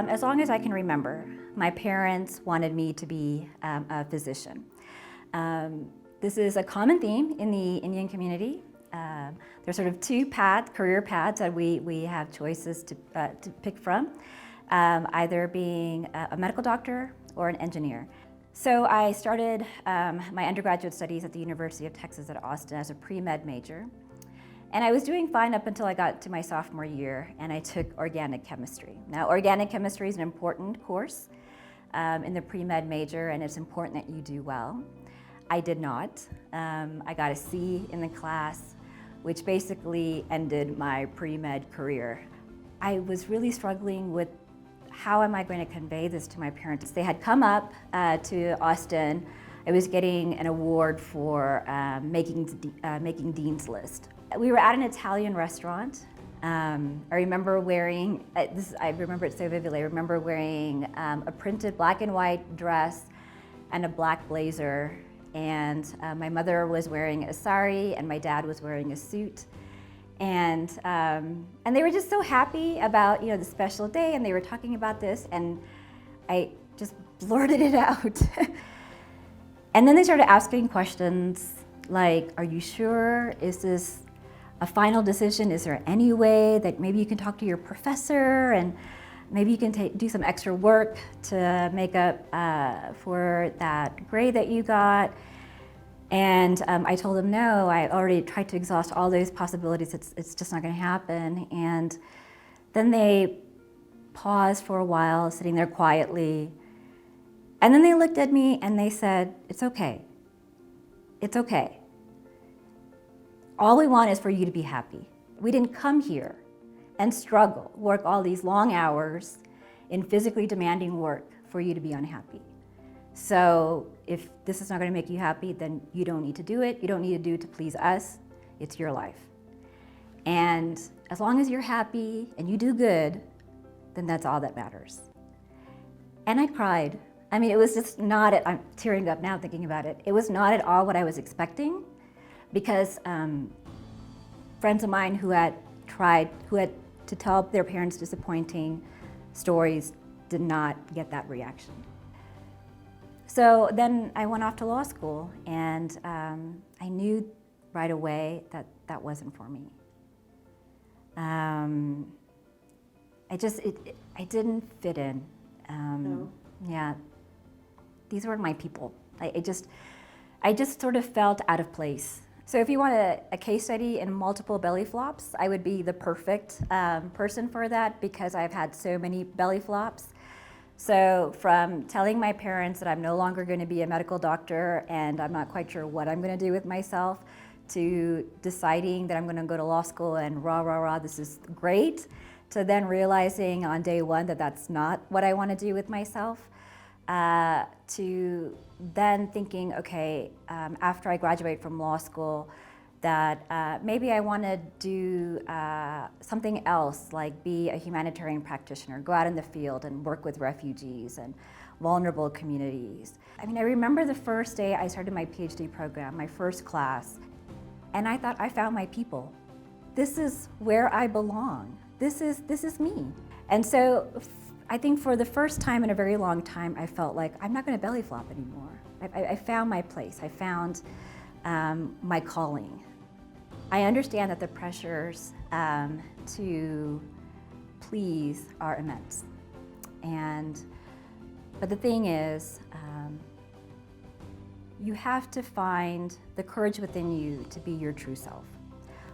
as long as I can remember, my parents wanted me to be a physician. This is a common theme in the Indian community. There's sort of two career paths that we have choices to pick from, either being a medical doctor or an engineer. So I started my undergraduate studies at the University of Texas at Austin as a pre-med major. And I was doing fine up until I got to my sophomore year, and I took organic chemistry. Now, organic chemistry is an important course in the pre-med major, and it's important that you do well. I did not. I got a C in the class, which basically ended my pre-med career. I was really struggling with how am I going to convey this to my parents. They had come up to Austin. I was getting an award for making Dean's List. We were at an Italian restaurant. I remember wearing, I remember it so vividly, I remember wearing a printed black and white dress and a black blazer. And my mother was wearing a sari and my dad was wearing a suit. And they were just so happy about, the special day, and they were talking about this, and I just blurted it out. And then they started asking questions like, are you sure? Is this a final decision? Is there any way that maybe you can talk to your professor and maybe you can do some extra work to make up for that grade that you got? And I told them no, I already tried to exhaust all those possibilities, it's just not gonna happen. And then they paused for a while, sitting there quietly. And then they looked at me and they said, it's okay. It's okay. All we want is for you to be happy. We didn't come here and struggle, work all these long hours in physically demanding work for you to be unhappy. So if this is not going to make you happy, then you don't need to do it. You don't need to do it to please us. It's your life. And as long as you're happy and you do good, then that's all that matters. And I cried. I mean, it was just not, I'm tearing up now thinking about it. It was not at all what I was expecting, because friends of mine who had to tell their parents disappointing stories did not get that reaction. So then I went off to law school, and I knew right away that that wasn't for me. I didn't fit in. No. Yeah, these weren't my people. I just sort of felt out of place. So if you want a case study in multiple belly flops, I would be the perfect person for that, because I've had so many belly flops. So from telling my parents that I'm no longer going to be a medical doctor and I'm not quite sure what I'm going to do with myself, to deciding that I'm going to go to law school and this is great, to then realizing on day one that that's not what I want to do with myself, to then thinking, okay, after I graduate from law school, that maybe I want to do something else, like be a humanitarian practitioner, go out in the field and work with refugees and vulnerable communities. I mean, I remember the first day I started my PhD program, my first class, and I thought, I found my people. This is where I belong. This is me. And so I think for the first time in a very long time, I felt like I'm not going to belly flop anymore. I found my place. I found my calling. I understand that the pressures to please are immense. But the thing is, you have to find the courage within you to be your true self,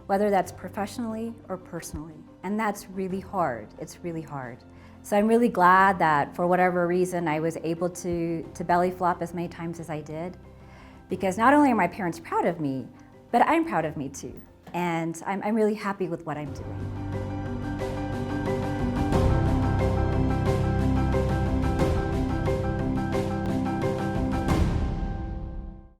whether that's professionally or personally. And that's really hard. It's really hard. So I'm really glad that for whatever reason I was able to belly flop as many times as I did, because not only are my parents proud of me, but I'm proud of me too. And I'm really happy with what I'm doing.